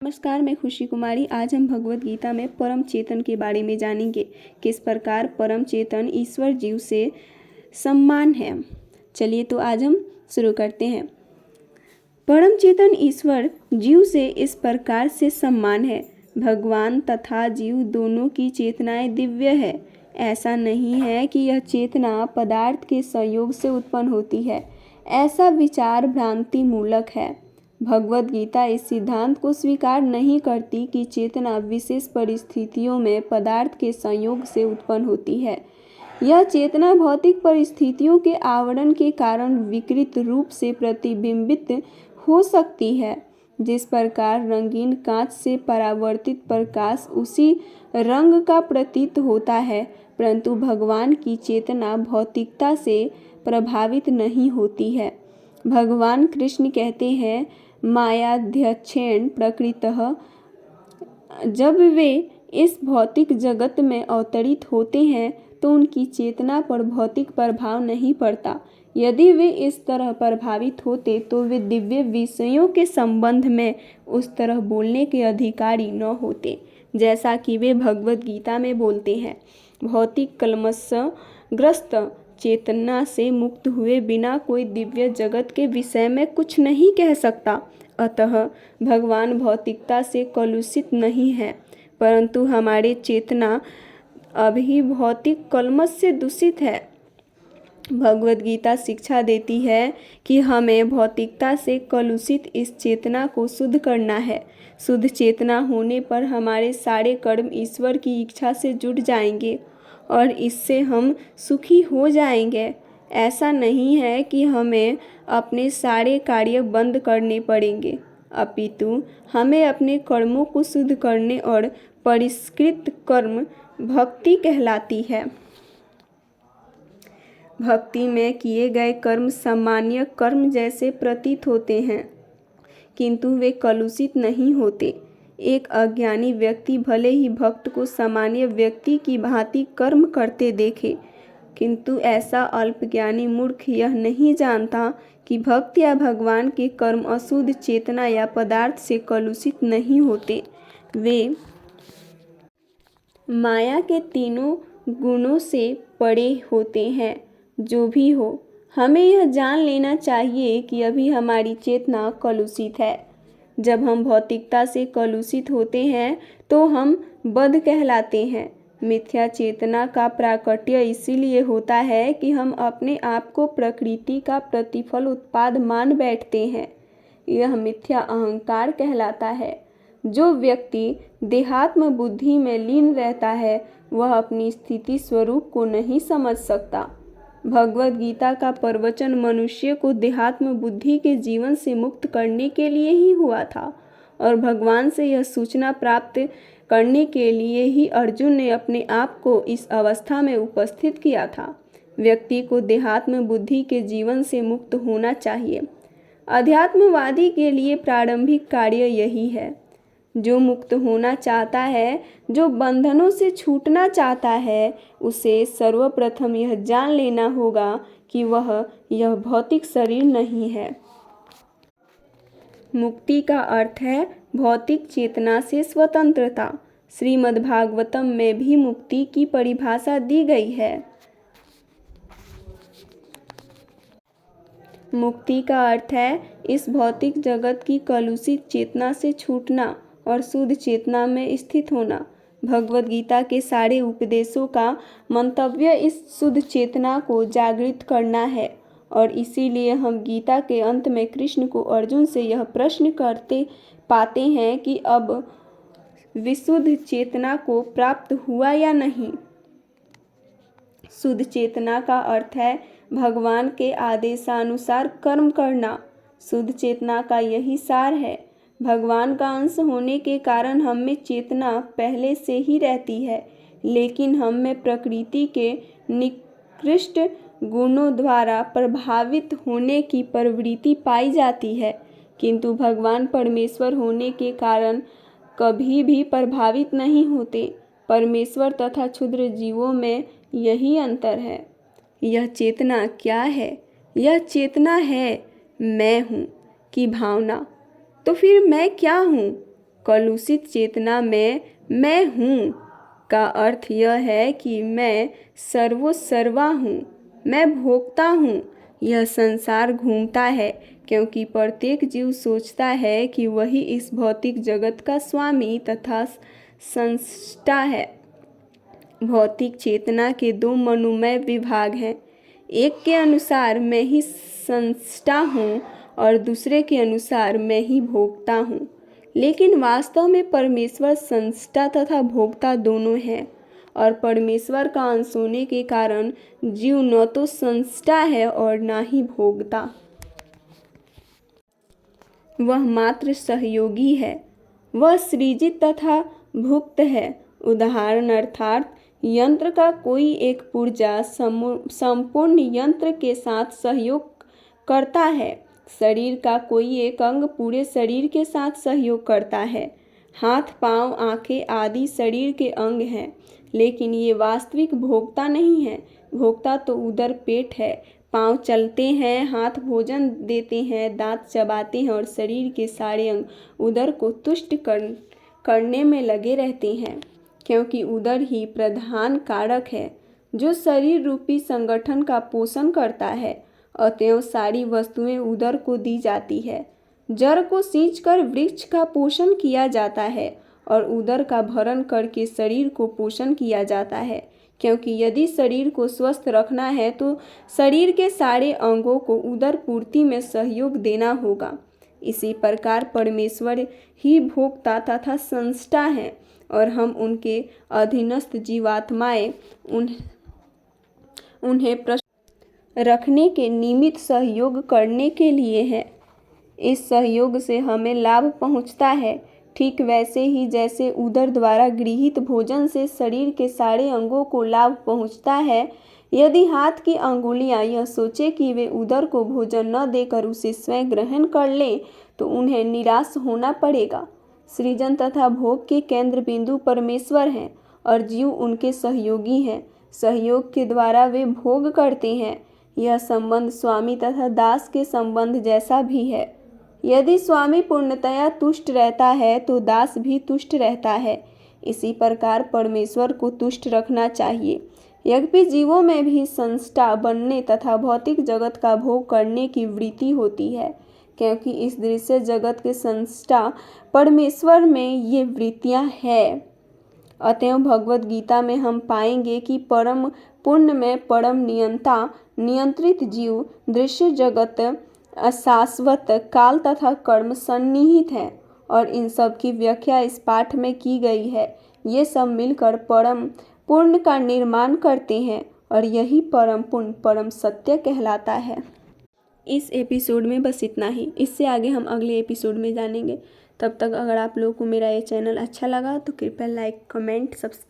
नमस्कार, मैं खुशी कुमारी। आज हम भगवत गीता में परम चेतन के बारे में जानेंगे। किस प्रकार परम चेतन ईश्वर जीव से समान है। चलिए तो आज हम शुरू करते हैं। परम चेतन ईश्वर जीव से इस प्रकार से समान है। भगवान तथा जीव दोनों की चेतनाएं दिव्य है। ऐसा नहीं है कि यह चेतना पदार्थ के संयोग से उत्पन्न होती है। ऐसा विचार भ्रांति मूलक है। भगवत गीता इस सिद्धांत को स्वीकार नहीं करती कि चेतना विशेष परिस्थितियों में पदार्थ के संयोग से उत्पन्न होती है। यह चेतना भौतिक परिस्थितियों के आवरण के कारण विकृत रूप से प्रतिबिंबित हो सकती है। जिस प्रकार रंगीन कांच से परावर्तित प्रकाश उसी रंग का प्रतीत होता है, परंतु भगवान की चेतना भौतिकता से प्रभावित नहीं होती है। भगवान कृष्ण कहते हैं, मायाध्यक्षेण प्रकृतः। जब वे इस भौतिक जगत में अवतरित होते हैं तो उनकी चेतना पर भौतिक प्रभाव नहीं पड़ता। यदि वे इस तरह प्रभावित होते तो वे दिव्य विषयों के संबंध में उस तरह बोलने के अधिकारी न होते, जैसा कि वे भगवत गीता में बोलते हैं। भौतिक कलमशग्रस्त चेतना से मुक्त हुए बिना कोई दिव्य जगत के विषय में कुछ नहीं कह सकता। अतः भगवान भौतिकता से कलुषित नहीं है, परंतु हमारी चेतना अभी भौतिक कलमश से दूषित है। भगवत गीता शिक्षा देती है कि हमें भौतिकता से कलुषित इस चेतना को शुद्ध करना है। शुद्ध चेतना होने पर हमारे सारे कर्म ईश्वर की इच्छा से जुड़ जाएंगे और इससे हम सुखी हो जाएंगे। ऐसा नहीं है कि हमें अपने सारे कार्य बंद करने पड़ेंगे, अपितु हमें अपने कर्मों को शुद्ध करने और परिष्कृत कर्म भक्ति कहलाती है। भक्ति में किए गए कर्म सामान्य कर्म जैसे प्रतीत होते हैं, किंतु वे कलुषित नहीं होते। एक अज्ञानी व्यक्ति भले ही भक्त को सामान्य व्यक्ति की भांति कर्म करते देखे, किंतु ऐसा अल्पज्ञानी मूर्ख यह नहीं जानता कि भक्त या भगवान के कर्म अशुद्ध चेतना या पदार्थ से कलुषित नहीं होते। वे माया के तीनों गुणों से परे होते हैं। जो भी हो, हमें यह जान लेना चाहिए कि अभी हमारी चेतना कलुषित है। जब हम भौतिकता से कलुषित होते हैं तो हम बद्ध कहलाते हैं। मिथ्या चेतना का प्राकट्य इसीलिए होता है कि हम अपने आप को प्रकृति का प्रतिफल उत्पाद मान बैठते हैं। यह मिथ्या अहंकार कहलाता है। जो व्यक्ति देहात्म बुद्धि में लीन रहता है वह अपनी स्थिति स्वरूप को नहीं समझ सकता। भगवत गीता का प्रवचन मनुष्य को देहात्म बुद्धि के जीवन से मुक्त करने के लिए ही हुआ था और भगवान से यह सूचना प्राप्त करने के लिए ही अर्जुन ने अपने आप को इस अवस्था में उपस्थित किया था। व्यक्ति को देहात्म बुद्धि के जीवन से मुक्त होना चाहिए। अध्यात्मवादी के लिए प्रारंभिक कार्य यही है। जो मुक्त होना चाहता है, जो बंधनों से छूटना चाहता है, उसे सर्वप्रथम यह जान लेना होगा कि वह यह भौतिक शरीर नहीं है। मुक्ति का अर्थ है भौतिक चेतना से स्वतंत्रता। श्रीमद्भागवतम में भी मुक्ति की परिभाषा दी गई है। मुक्ति का अर्थ है इस भौतिक जगत की कलुषित चेतना से छूटना और शुद्ध चेतना में स्थित होना। भगवत गीता के सारे उपदेशों का मंतव्य इस शुद्ध चेतना को जागृत करना है और इसीलिए हम गीता के अंत में कृष्ण को अर्जुन से यह प्रश्न करते पाते हैं कि अब विशुद्ध चेतना को प्राप्त हुआ या नहीं। शुद्ध चेतना का अर्थ है भगवान के आदेशानुसार कर्म करना। शुद्ध चेतना का यही सार है। भगवान का अंश होने के कारण हम में चेतना पहले से ही रहती है, लेकिन हम में प्रकृति के निकृष्ट गुणों द्वारा प्रभावित होने की प्रवृत्ति पाई जाती है, किंतु भगवान परमेश्वर होने के कारण कभी भी प्रभावित नहीं होते। परमेश्वर तथा क्षुद्र जीवों में यही अंतर है। यह चेतना क्या है? यह चेतना है मैं हूँ की भावना। तो फिर मैं क्या हूँ? कलुषित चेतना में मैं हूँ का अर्थ यह है कि मैं सर्वोसर्वा हूँ, मैं भोगता हूँ। यह संसार घूमता है क्योंकि प्रत्येक जीव सोचता है कि वही इस भौतिक जगत का स्वामी तथा संस्ता है। भौतिक चेतना के दो मनोमय विभाग हैं। एक के अनुसार मैं ही संस्ता हूँ और दूसरे के अनुसार मैं ही भोगता हूँ। लेकिन वास्तव में परमेश्वर संस्ता तथा भोक्ता दोनों हैं और परमेश्वर का अंश होने के कारण जीव न तो संस्ता है और न ही भोक्ता। वह मात्र सहयोगी है। वह सृजित तथा भुक्त है। उदाहरण अर्थात यंत्र का कोई एक पुर्जा संपूर्ण यंत्र के साथ सहयोग करता है। शरीर का कोई एक अंग पूरे शरीर के साथ सहयोग करता है। हाथ, पांव, आंखें आदि शरीर के अंग हैं, लेकिन ये वास्तविक भोक्ता नहीं है। भोक्ता तो उदर पेट है। पांव चलते हैं, हाथ भोजन देते हैं, दांत चबाते हैं और शरीर के सारे अंग उदर को तुष्ट करने में लगे रहते हैं, क्योंकि उदर ही प्रधान कारक है जो शरीर रूपी संगठन का पोषण करता है। अतएव सारी वस्तुएं उदर को दी जाती है। जड़ को सींचकर वृक्ष का पोषण किया जाता है और उदर का भरण करके शरीर को पोषण किया जाता है, क्योंकि यदि शरीर को स्वस्थ रखना है तो शरीर के सारे अंगों को उदर पूर्ति में सहयोग देना होगा। इसी प्रकार परमेश्वर ही भोक्ता तथा संस्ता है और हम उनके अधीनस्थ जीवात्माएं उन्हें रखने के निमित्त सहयोग करने के लिए है। इस सहयोग से हमें लाभ पहुंचता है। ठीक वैसे ही जैसे उदर द्वारा गृहीत भोजन से शरीर के सारे अंगों को लाभ पहुंचता है। यदि हाथ की अंगुलियां यह सोचे कि वे उदर को भोजन न देकर उसे स्वयं ग्रहण कर लें तो उन्हें निराश होना पड़ेगा। सृजन तथा भोग के केंद्र बिंदु परमेश्वर हैं और जीव उनके सहयोगी हैं। सहयोग के द्वारा वे भोग करते हैं। यह संबंध स्वामी तथा दास के संबंध जैसा भी है। यदि स्वामी पूर्णतया तुष्ट रहता है तो दास भी तुष्ट रहता है। इसी प्रकार परमेश्वर को तुष्ट रखना चाहिए। यद्यपि जीवों में भी संस्था बनने तथा भौतिक जगत का भोग करने की वृत्ति होती है, क्योंकि इस दृश्य जगत के संस्था परमेश्वर में ये वृत्तियां हैं। अतएव भगवद गीता में हम पाएंगे कि परम पुण्य में परम नियंता नियंत्रित जीव दृश्य जगत अशाश्वत काल तथा कर्म सन्निहित है और इन सब की व्याख्या इस पाठ में की गई है। ये सब मिलकर परम पुण्य का निर्माण करते हैं और यही परम पुण्य परम सत्य कहलाता है। इस एपिसोड में बस इतना ही। इससे आगे हम अगले एपिसोड में जानेंगे। तब तक अगर आप लोगों को मेरा ये चैनल अच्छा लगा तो कृपया लाइक, कमेंट, सब्सक्राइब